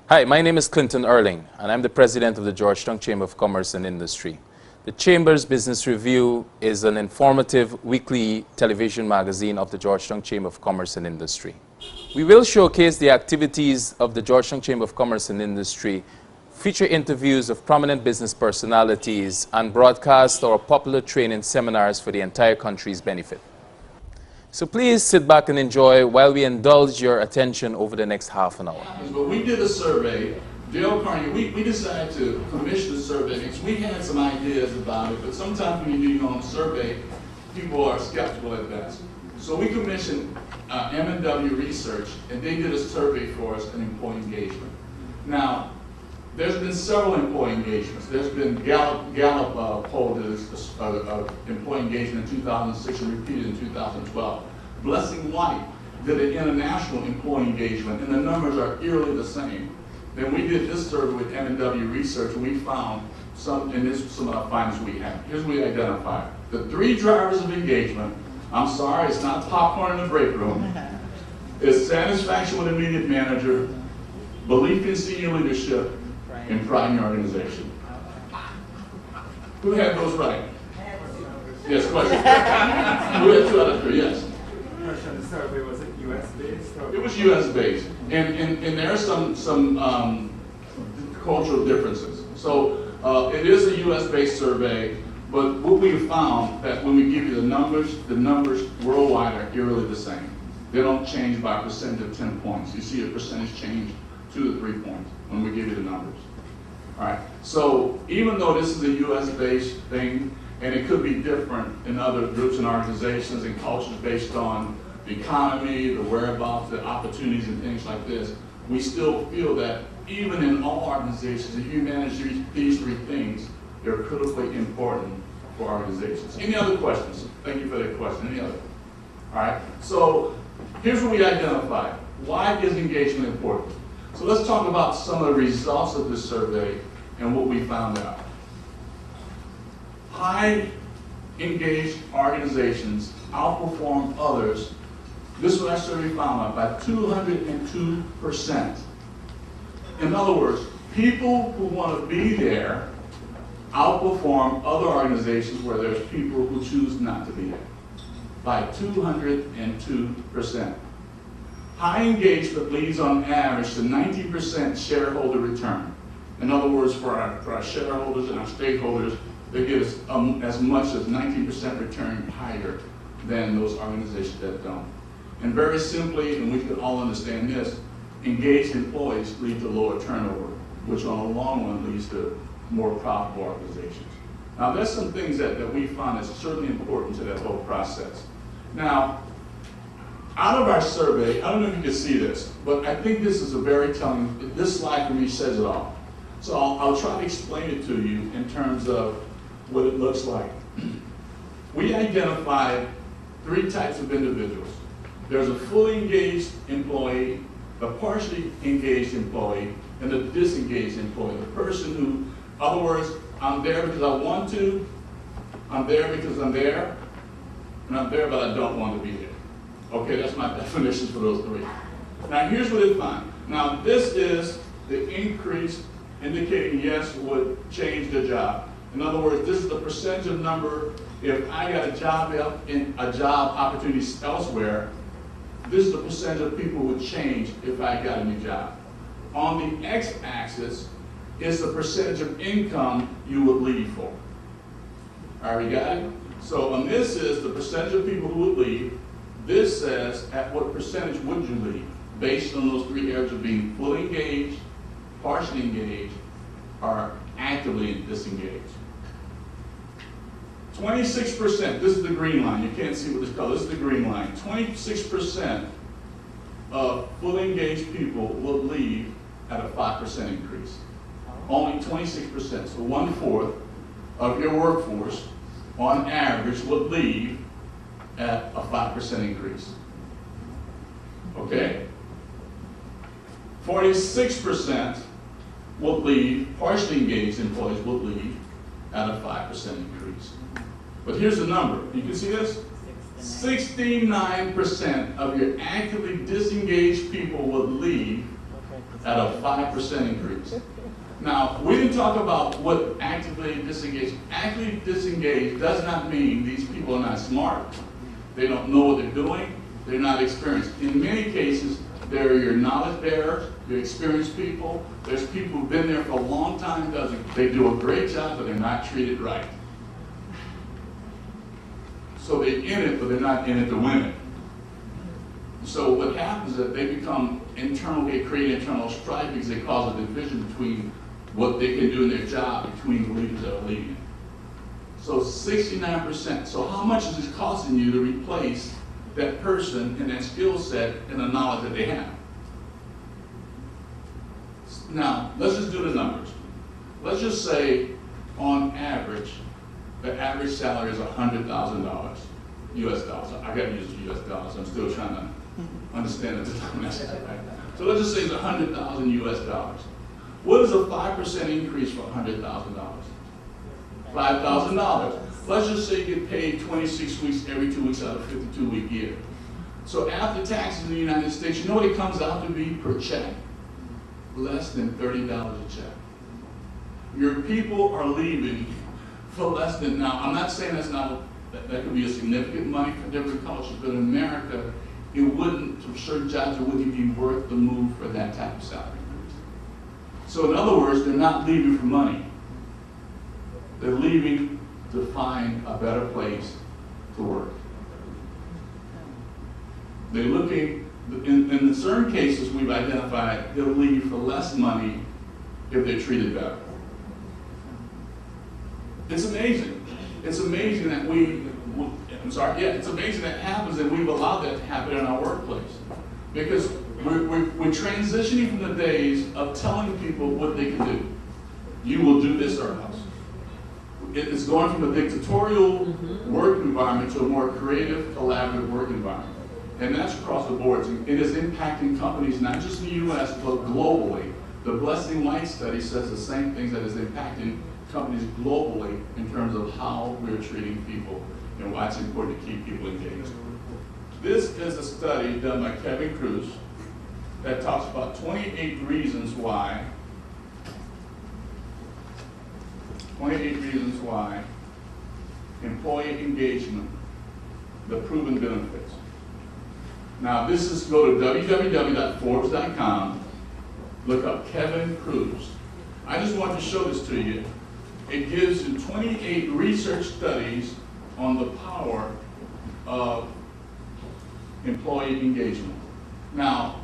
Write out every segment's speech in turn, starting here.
Hi, my name is Clinton Erling, and I'm the president of the Georgetown Chamber of Commerce and Industry. The Chamber's Business Review is an informative weekly television magazine of the Georgetown Chamber of Commerce and Industry. We will showcase the activities of the Georgetown Chamber of Commerce and Industry, feature interviews of prominent business personalities, and broadcast our popular training seminars for the entire country's benefit. So please sit back and enjoy while we indulge your attention over the next half an hour. But we did a survey. Dale Carnegie, we decided to commission the survey because we had some ideas about it, but sometimes when you do your own survey, people are skeptical at best. So we commissioned M&W Research, and they did a survey for us on employee engagement. Now, there's been several employee engagements. There's been Gallup poll of employee engagement in 2006 and repeated in 2012. Blessing White did an international employee engagement, and the numbers are eerily the same. Then we did this survey with M&W Research, and we found some, and this is some of the findings we have. Here's what we identified. The 3 drivers of engagement, I'm sorry, it's not popcorn in the break room. It's satisfaction with immediate manager, belief in senior leadership, and pride in your organization. Who had those right? Yes, question. Who had 2 out of 3? Yes. The survey, was it US based? It was US based, and there are some cultural differences. So it is a US based survey, but what we found that when we give you the numbers worldwide are eerily the same. They don't change by a percentage of 10 points. You see a percentage change 2 to 3 points when we give you the numbers. All right. So even though this is a US based thing, and it could be different in other groups and organizations and cultures based on the economy, the whereabouts, the opportunities, and things like this, we still feel that even in all organizations, if you manage these 3 things, they're critically important for organizations. Any other questions? Thank you for that question. Any other? All right. So here's what we identified. Why is engagement important? So let's talk about some of the results of this survey and what we found out. High engaged organizations outperform others. This is what our survey found out by 202%. In other words, people who want to be there outperform other organizations where there's people who choose not to be there by 202%. High engagement leads on average to 90% shareholder return. In other words, for our shareholders and our stakeholders, they get as much as 90% return higher than those organizations that don't. And very simply, and we can all understand this, engaged employees lead to lower turnover, which on the long run leads to more profitable organizations. Now, there's some things that we find is certainly important to that whole process. Now, out of our survey, I don't know if you can see this, but I think this is a very telling, this slide for me says it all. So I'll try to explain it to you in terms of what it looks like. We identified 3 types of individuals. There's a fully engaged employee, a partially engaged employee, and a disengaged employee. The person who, in other words, I'm there because I want to, I'm there because I'm there, and I'm there but I don't want to be there. Okay, that's my definitions for those 3. Now here's what it found. Now this is the increase indicating yes would change the job. In other words, this is the percentage of number, if I got a job opportunity elsewhere, this is the percentage of people who would change if I got a new job. On the x-axis is the percentage of income you would leave for. All right, we got it? So on this is the percentage of people who would leave. This says at what percentage would you leave based on those 3 areas of being fully engaged, partially engaged, or actively disengaged. 26%, this is the green line. You can't see what this color, this is the green line. 26% of fully engaged people will leave at a 5% increase. Only 26%, so 1/4 of your workforce on average would leave at a 5% increase. Okay? 46% will leave, partially engaged employees will leave at a 5% increase. But here's the number. You can see this? 69% of your actively disengaged people will leave at a 5% increase. Now, we didn't talk about what actively disengaged. Actively disengaged does not mean these people are not smart. They don't know what they're doing. They're not experienced. In many cases, they're your knowledge bearers, your experienced people. There's people who've been there for a long time. They do a great job, but they're not treated right. So they're in it, but they're not in it to win it. So what happens is that they become they create internal strife because they cause a division between what they can do in their job between the leaders that are leading. So 69%. So how much is it costing you to replace that person and that skill set and the knowledge that they have? Now, let's just do the numbers. Let's just say, on average, the average salary is $100,000 US dollars. I got to use US dollars. I'm still trying to understand the denomination. Right? So let's just say it's $100,000 US dollars. What is a 5% increase for $100,000? $5,000. Let's just say you get paid 26 weeks every 2 weeks out of a 52-week year. So after taxes in the United States, you know what it comes out to be per check? Less than $30 a check. Your people are leaving for less than, now I'm not saying that could be a significant money for different cultures, but in America, it wouldn't, for certain jobs, it wouldn't be worth the move for that type of salary. So in other words, they're not leaving for money. They're leaving to find a better place to work. They're looking, in certain cases we've identified, they'll leave for less money if they're treated better. It's amazing. It's amazing that it's amazing that happens and we've allowed that to happen in our workplace. Because we're transitioning from the days of telling people what they can do. You will do this or else. It's going from a dictatorial work environment to a more creative, collaborative work environment. And that's across the board. It is impacting companies, not just in the U.S., but globally. The Blessing Light study says the same things that is impacting companies globally in terms of how we're treating people and why it's important to keep people engaged. This is a study done by Kevin Cruz that talks about 28 reasons why employee engagement, the proven benefits. Now this is, go to www.forbes.com, look up Kevin Cruz. I just want to show this to you. It gives you 28 research studies on the power of employee engagement. Now,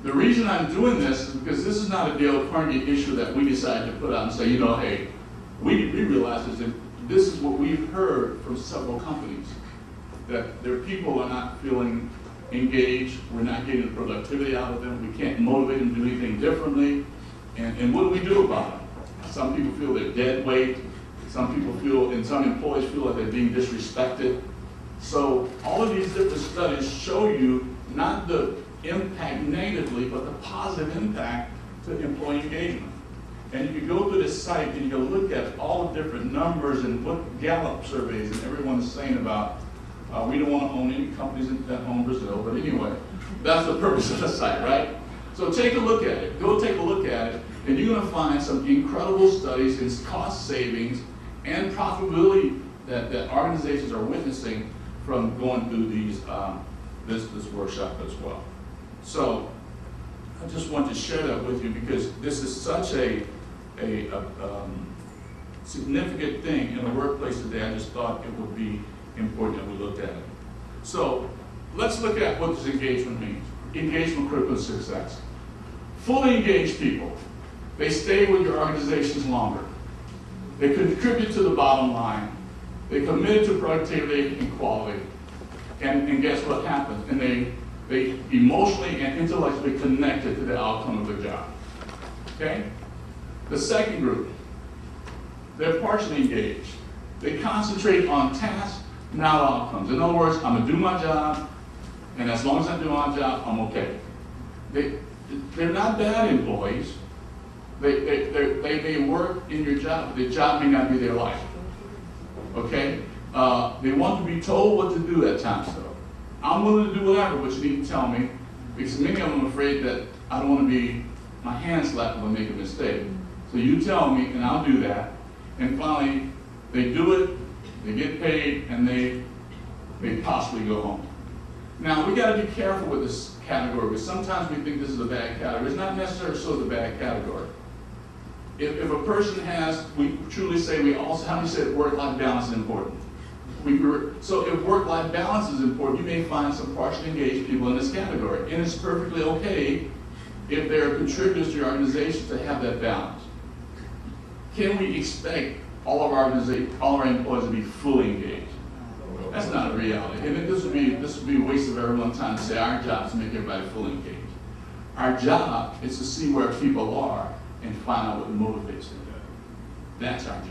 the reason I'm doing this is because this is not a Dale Carnegie issue that we decided to put out and say, you know, hey, we realize that this is what we've heard from several companies, that their people are not feeling engaged, we're not getting the productivity out of them, we can't motivate them to do anything differently, and what do we do about it? Some people feel they're dead weight, some people feel, and some employees feel like they're being disrespected. So all of these different studies show you not the impact negatively, but the positive impact to employee engagement. And you can go through this site and you can look at all the different numbers and what Gallup surveys and everyone's saying about we don't want to own any companies that own Brazil, but anyway, that's the purpose of the site, right? So take a look at it. Go take a look at it, and you're going to find some incredible studies in cost savings and profitability that organizations are witnessing from going through these this workshop as well. So I just want to share that with you because this is such a significant thing in the workplace today. I just thought it would be important that we looked at it. So let's look at what this engagement means. Engagement critical to success. Fully engaged people, they stay with your organizations longer. They contribute to the bottom line. They committed to productivity and quality. And guess what happens? And they emotionally and intellectually connected to the outcome of the job. Okay? The second group, they're partially engaged. They concentrate on tasks, not outcomes. In other words, I'm gonna do my job, and as long as I do my job, I'm okay. They're not bad employees. They may work in your job, but the job may not be their life. Okay? They want to be told what to do at times, though. I'm willing to do whatever, but you need to tell me Because many of them are afraid that I don't want to be my hand slapped if I make a mistake. So you tell me, and I'll do that. And finally, they do it, they get paid, and they possibly go home. Now, we got to be careful with this category, because sometimes we think this is a bad category. It's not necessarily so the bad category. If a person has, we truly say we also, how many say work-life balance is important? So if work-life balance is important, you may find some partially engaged people in this category. And it's perfectly okay if they're contributors to your organization to have that balance. Can we expect all of our employees to be fully engaged? That's not a reality. And this would be a waste of everyone's time to say our job is to make everybody fully engaged. Our job is to see where people are and find out what motivates them. That's our job.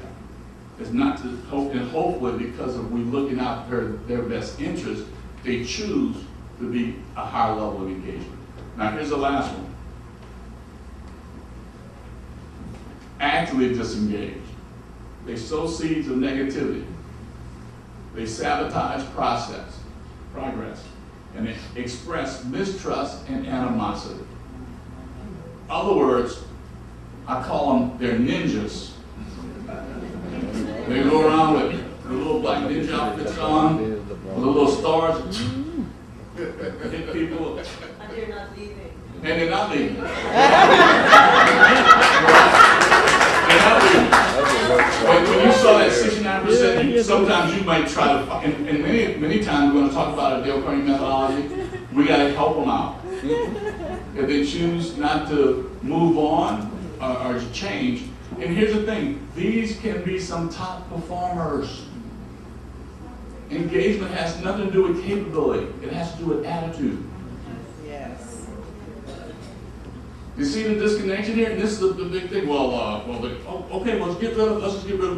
It's not to hope, and hopefully because of we looking out for their best interest, they choose to be a higher level of engagement. Now here's the last one. Actively disengaged. They sow seeds of negativity. They sabotage progress, and they express mistrust and animosity. In other words, I call them, they're ninjas. They go around with the little black ninja outfits on, with the little stars, hit people. And they're not leaving. And they're not leaving. When you saw that 69%, sometimes you might try to, and many times we're going to talk about a Dale Carnegie methodology, we got to help them out. If they choose not to move on or change, and here's the thing, these can be some top performers. Engagement has nothing to do with capability, it has to do with attitude. Yes. You see the disconnection here? And this is the big thing. Okay, let's get rid of,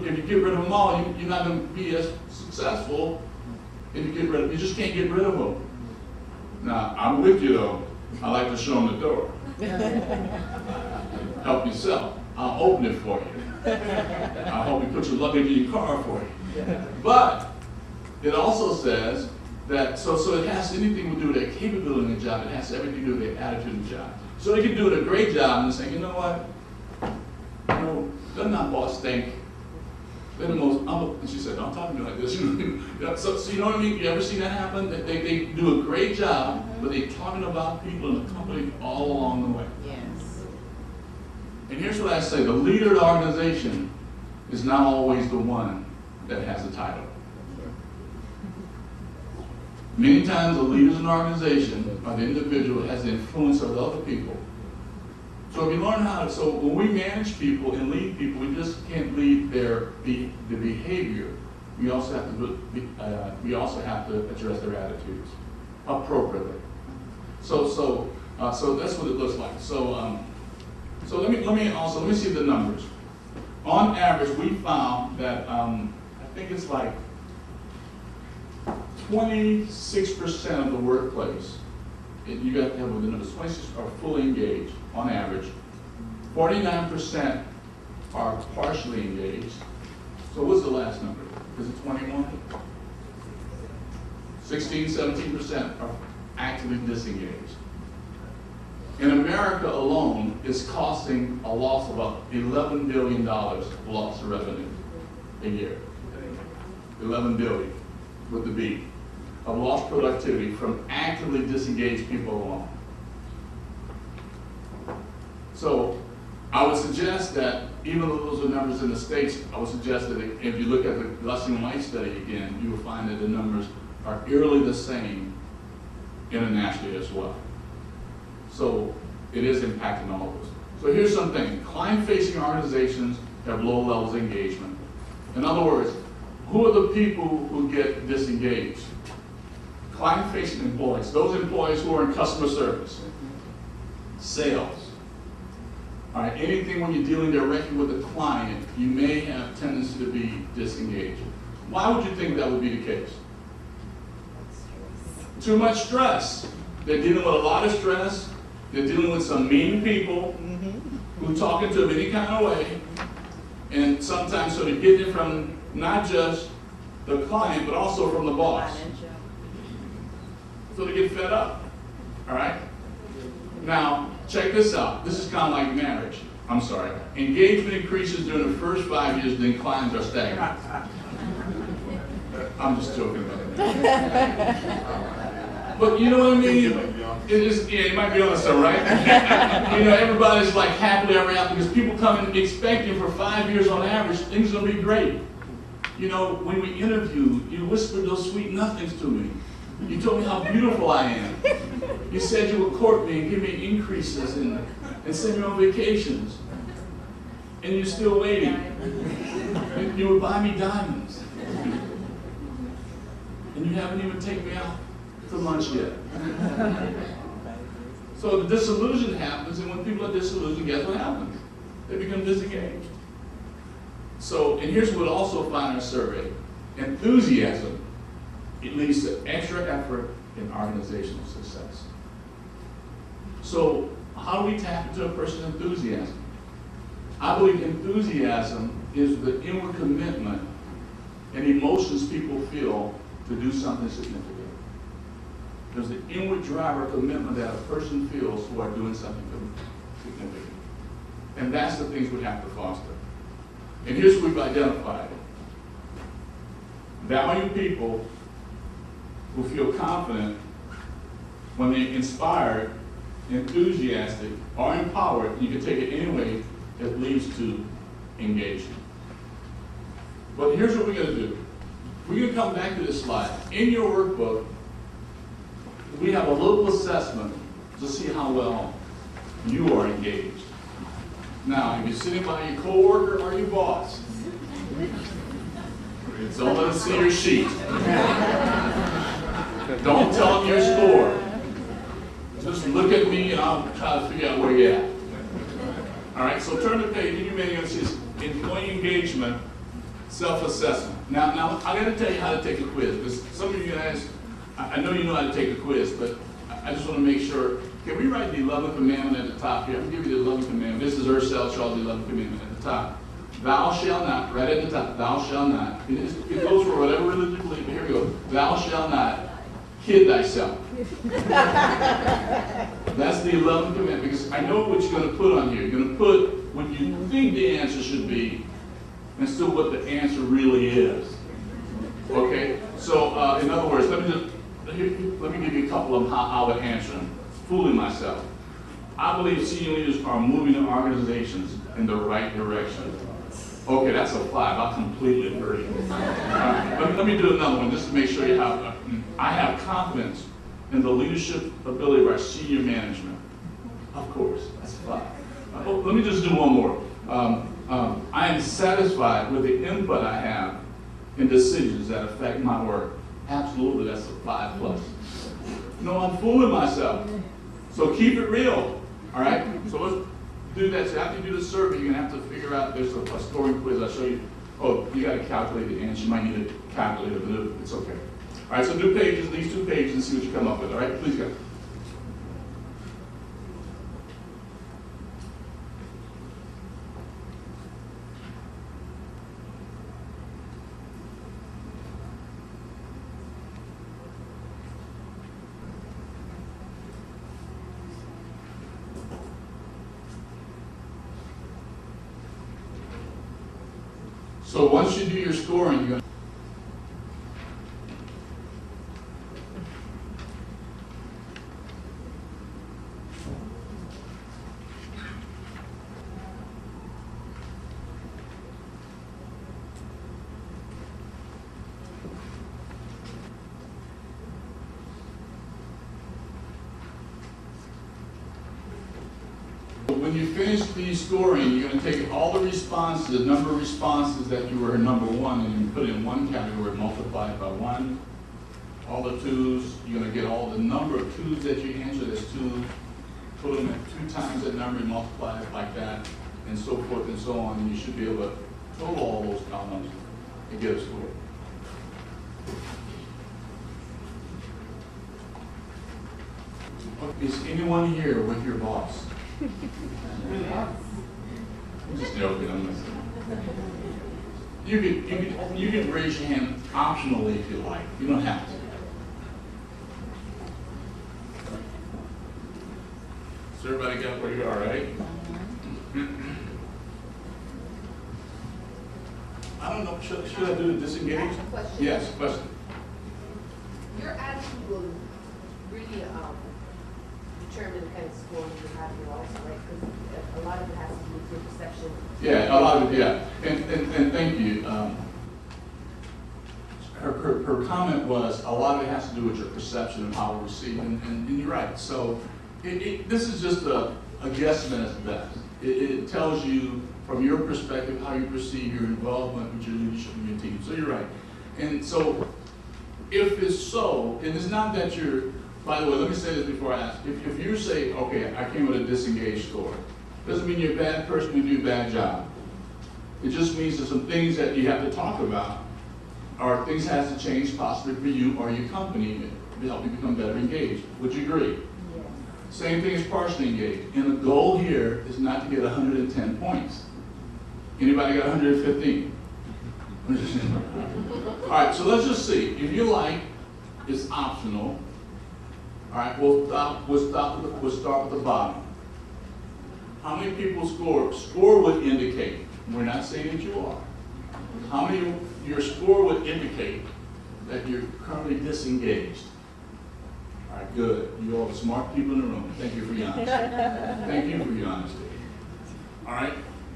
if you get rid of them all, you're not going to be as successful if you just can't get rid of them. Now, I'm with you though. I like to show them the door. Help yourself. I'll open it for you. I hope you put your luggage in your car for you. But it also says that, so it has anything to do with their capability in the job, it has everything to do with their attitude in the job. So they can do a great job and say, you know what? They're not boss stink. They're the most, and she said, don't talk to me like this. So you know what I mean? You ever seen that happen? They do a great job, but they're talking about people in the company all along the way. Yes. And here's what I say, the leader of the organization is not always the one that has the title. Many times the leaders in the organization are the individual that has the influence over other people. So if you learn how to, so when we manage people and lead people, we just can't lead the behavior. We also have to address their attitudes appropriately. So that's what it looks like. So let me see the numbers. On average, we found that I think it's like 26% of the workplace, you got to have the numbers, 26 are fully engaged on average. 49% are partially engaged. So what's the last number? Is it 21? 16, 17% are actively disengaged. In America alone, it's costing a loss of about $11 billion loss of revenue a year. 11 billion with the B of lost productivity from actively disengaged people alone. So I would suggest that, even though those are numbers in the States, I would suggest that if you look at the Blessing Light study again, you will find that the numbers are eerily the same internationally as well. So it is impacting all of us. So here's something. Client-facing organizations have low levels of engagement. In other words, who are the people who get disengaged? Client-facing employees, those employees who are in customer service, sales. All right, anything when you're dealing directly with the client, you may have tendency to be disengaged. Why would you think that would be the case? Too much stress. They're dealing with a lot of stress. They're dealing with some mean people who talking to them any kind of way. And sometimes, so they're getting it from not just the client, but also from the boss. So they get fed up, all right? Now, check this out. This is kind of like marriage. I'm sorry. Engagement increases during the first 5 years, then declines or stagnates. I'm just joking about that. But you know what I mean? Yeah, you might be honest, all right? You know, everybody's like happily ever after because people come in expecting for 5 years on average, things are going to be great. You know, when we interviewed, you whispered those sweet nothings to me. You told me how beautiful I am. You said you would court me and give me increases and send me on vacations. And you're still waiting. You would buy me diamonds. And you haven't even taken me out to lunch yet. So the disillusion happens, and when people are disillusioned, guess what happens? They become disengaged. So, and here's what we also find in our survey. Enthusiasm, it leads to extra effort in organizational success. So, how do we tap into a person's enthusiasm? I believe enthusiasm is the inward commitment and emotions people feel to do something significant. There's the inward driver commitment that a person feels who are doing something significant. And that's the things we have to foster. And here's what we've identified. Value people who feel confident when they're inspired, enthusiastic, or empowered. You can take it any way that leads to engagement. But here's what we're going to do. We're going to come back to this slide. In your workbook, we have a little assessment to see how well you are engaged. Now, if you're sitting by your coworker or your boss, don't let them see your sheet. Don't tell them your score. Just look at me and I'll try to figure out where you're at. All right, so turn the page and you're going to see employee engagement, self-assessment. Now I got to tell you how to take a quiz, because some of you guys, I know you know how to take a quiz, but I just want to make sure. Can we write the 11th commandment at the top here? I'm going to give you the 11th commandment. This is Ercell Charles, the 11th commandment at the top. Thou shalt not, right at the top, thou shalt not. It goes for whatever religion you believe, but here we go. Thou shalt not kid thyself. That's the 11th commandment, because I know what you're going to put on here. You're going to put what you think the answer should be, and still what the answer really is. Okay? So, in other words, let me give you a couple of how I would answer them. Fooling myself. I believe senior leaders are moving their organizations in the right direction. Okay, that's a 5. I completely agree. Let me do another one just to make sure you have. I have confidence in the leadership ability of our senior management. Of course, that's a 5. Let me just do one more. I am satisfied with the input I have in decisions that affect my work. Absolutely, that's a 5+. No, I'm fooling myself. So keep it real, all right? So let's do that. So after you do the survey, you're gonna have to figure out, there's a scoring quiz. I'll show you. Oh, you gotta calculate the answer. You might need a calculator, but it's okay. All right, so do pages, these 2 pages, and see what you come up with, all right? Please go. So once you do your scoring, you're going to when you finish the scoring, you're going to take all the responses, the number of responses that you were number 1, and you put it in one category, multiply it by 1. All the 2s, you're going to get all the number of 2s that you answered as 2, put them at 2 times that number and multiply it like that, and so forth and so on, and you should be able to total all those columns and get a score. Is anyone here with your boss? I'm just joking. I'm listening. You can raise your hand optionally if you like. You don't have to. So should I do to disengage? I have a question. Yes, question. Your attitude will really determine the kind of score you have here also, right? Because a lot of it has to do with your perception. Yeah, a lot of it, yeah. And thank you. Her comment was a lot of it has to do with your perception of how we receive, and you're right. So this is just a guesstimate at best. It tells you from your perspective how you perceive your involvement with your leadership and your team. So you're right. And so if it's so, and it's not that you're, by the way, let me say this before I ask. If you say, okay, I came with a disengaged score, doesn't mean you're a bad person, you do a bad job. It just means there's some things that you have to talk about, or things has to change possibly for you or your company to help you become better engaged. Would you agree? Yes. Same thing as partially engaged. And the goal here is not to get 110 points. Anybody got 115? All right, so let's just see. If you like, it's optional. All right, we'll start with the bottom. How many people score? Score would indicate. We're not saying that you are. How many? Your score would indicate that you're currently disengaged. All right, good. You all smart people in the room. Thank you for your honesty. Thank you for your honesty. All right.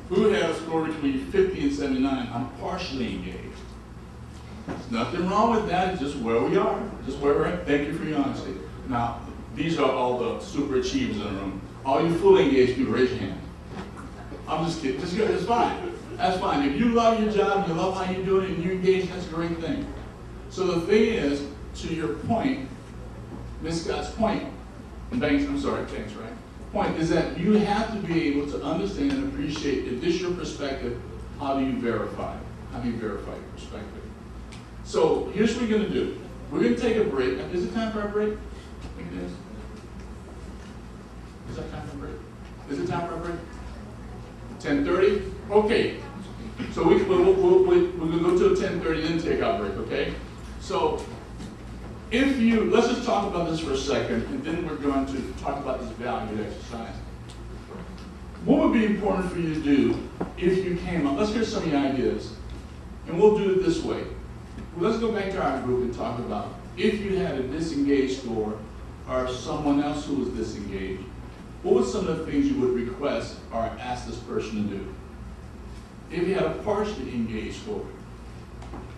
Who has a score between 50 and 79? I'm partially engaged. There's nothing wrong with that. It's just where we are. Just where we're at. Thank you for your honesty. Now, these are all the super achievers in the room. All you fully engaged people, raise your hand. I'm just kidding. It's fine. That's fine. If you love your job, you love how you do it, and you engage, that's a great thing. So the thing is, to your point, Ms. Scott's point, Banks, right? Point is that you have to be able to understand and appreciate, if this is your perspective, how do you verify? How do you verify your perspective? So here's what we're going to do. We're going to take a break. Is it time for a break? I think it is. Is that time for a break? Is it time for a break? 10:30? Okay. So we're going to go to 10:30, then take our break, okay? So let's just talk about this for a second, and then we're going to talk about this value exercise. What would be important for you to do if you came up? Let's hear some of your ideas, and we'll do it this way. Well, let's go back to our group and talk about if you had a disengaged score or someone else who was disengaged, what were some of the things you would request or ask this person to do? If you had a partially engaged score,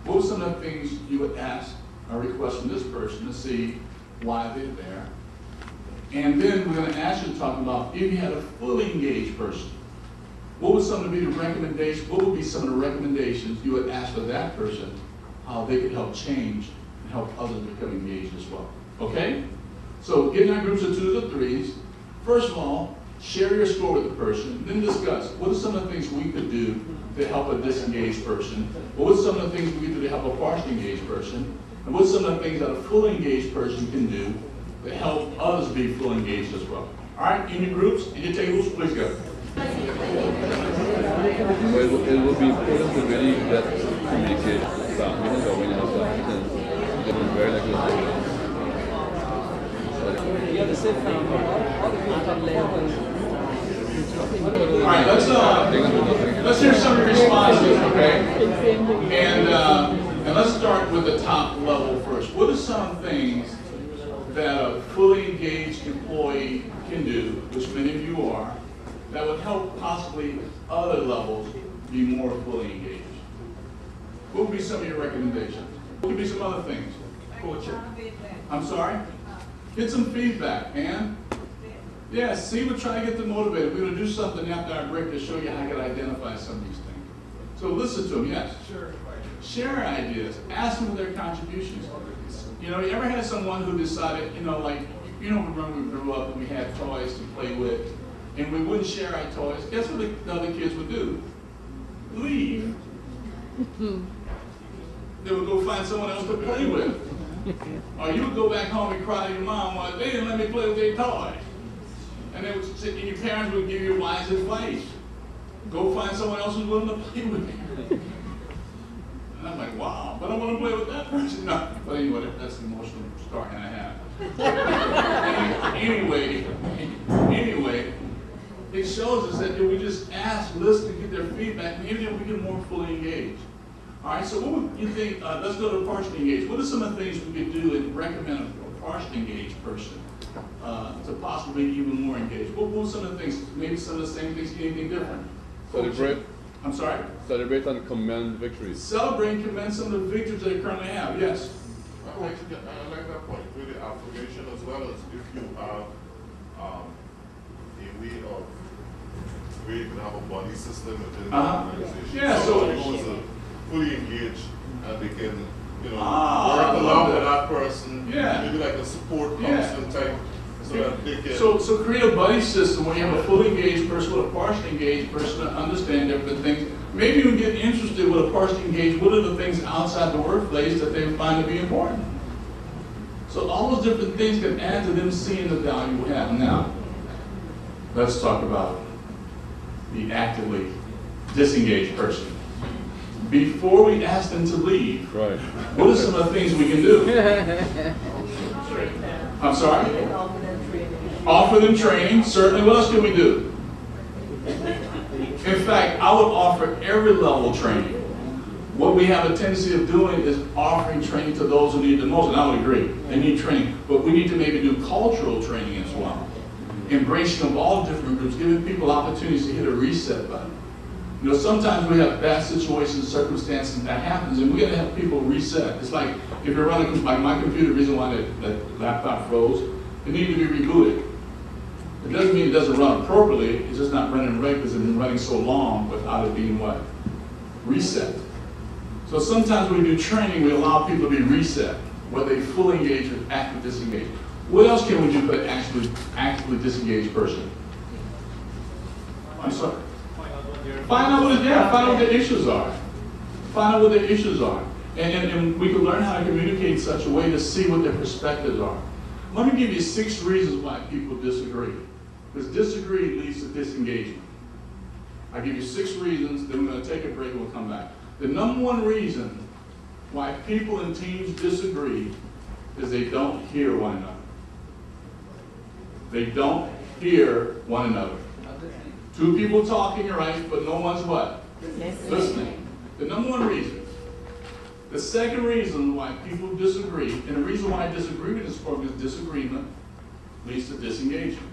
what were some of the things you would ask or request from this person to see why they're there? And then we're going to ask you to talk about if you had a fully engaged person, what would some of the recommendations? What would be some of the recommendations you would ask for that person, how they could help change and help others become engaged as well? Okay? So get in our groups of 2s or 3s. First of all, share your score with the person, then discuss what are some of the things we could do to help a disengaged person, what are some of the things we could do to help a partially engaged person, and what's some of the things that a fully engaged person can do to help others be fully engaged as well. All right, in your groups, in your tables, please go. Well, it would be important to really get communicate that when you have that, then get them very like All right, let's hear some of your responses, okay? And let's start with the top level first. What are some things that a fully engaged employee can do, which many of you are, that would help possibly other levels be more fully engaged? What would be some of your recommendations? What would be some other things? I'm sorry? Get some feedback, and yeah, see, we're trying to get them motivated. We're going to do something after our break to show you how you can identify some of these things. So listen to them, yes. Sure. Share ideas. Ask them for their contributions. You know, you ever had someone who decided, like, remember we grew up and we had toys to play with, and we wouldn't share our toys. Guess what the other kids would do? Leave. They would go find someone else to play with. Or you would go back home and cry to your mom, well, they didn't let me play with their toys. And they would sit, and your parents would give you wise advice. Go find someone else who's willing to play with you. And I'm like, wow, but I want to play with that person. No, but anyway, that's the emotional story I have. Anyway, it shows us that if we just ask, listen, get their feedback, maybe we get more fully engaged. All right, so what would you think, let's go to partially engaged. What are some of the things we could do and recommend a partially engaged person to possibly be even more engaged? What were some of the things, maybe some of the same things, anything different? Celebrate. I'm sorry? Celebrate and commend victories. Celebrate and commend some of the victories they currently have, yes. I like that point, really affirmation as well as if you have a way of where you can have a buddy system within the organization. Yeah, somebody who is fully engaged and they can, work I love along that. with that person. Yeah. Maybe like a support Yeah. counseling type so that they can. So create a buddy system where you have a fully engaged person with a partially engaged person to understand different things. Maybe you get interested with a partially engaged, what are the things outside the workplace that they find to be important? So all those different things can add to them seeing the value we have. Now, let's talk about the actively disengaged person. Before we ask them to leave, Right. what are some of the things we can do? I'm sorry? Offer them training, certainly. What else can we do? In fact, I would offer every level training. What we have a tendency of doing is offering training to those who need the most, and I would agree, they need training. But we need to maybe do cultural training as well. Embracing of all different groups, giving people opportunities to hit a reset button. Sometimes we have bad situations, circumstances that happens, and we're going to have people reset. It's like if you're running, like my computer, the reason why that laptop froze, it needed to be rebooted. It doesn't mean it doesn't run appropriately, it's just not running right because it's been running so long without it being what? Reset. So sometimes when we do training, we allow people to be reset, whether they fully engage or actively disengage. What else can we do for an actively disengaged person? I'm sorry. Find out what their issues are. Find out what their issues are. And we can learn how to communicate in such a way to see what their perspectives are. Let me give you 6 reasons why people disagree. Because disagree leads to disengagement. I'll give you 6 reasons, then we're going to take a break and we'll come back. The number 1 reason why people in teams disagree is they don't hear one another. They don't hear one another. 2 people talking, right, but no one's what? Listening. The number 1 reason. The second reason why people disagree, and the reason why I disagree with this program is disagreement leads to disengagement.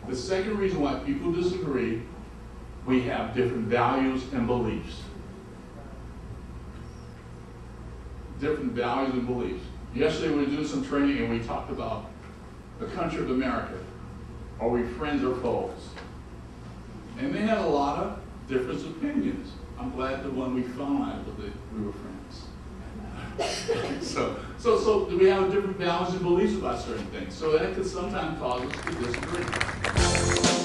The second reason why people disagree, we have different values and beliefs. Different values and beliefs. Yesterday we were doing some training and we talked about the country of America. Are we friends or foes? And they had a lot of different opinions. I'm glad the one we found was that we were friends. So we have different values and beliefs about certain things. So that could sometimes cause us to disagree.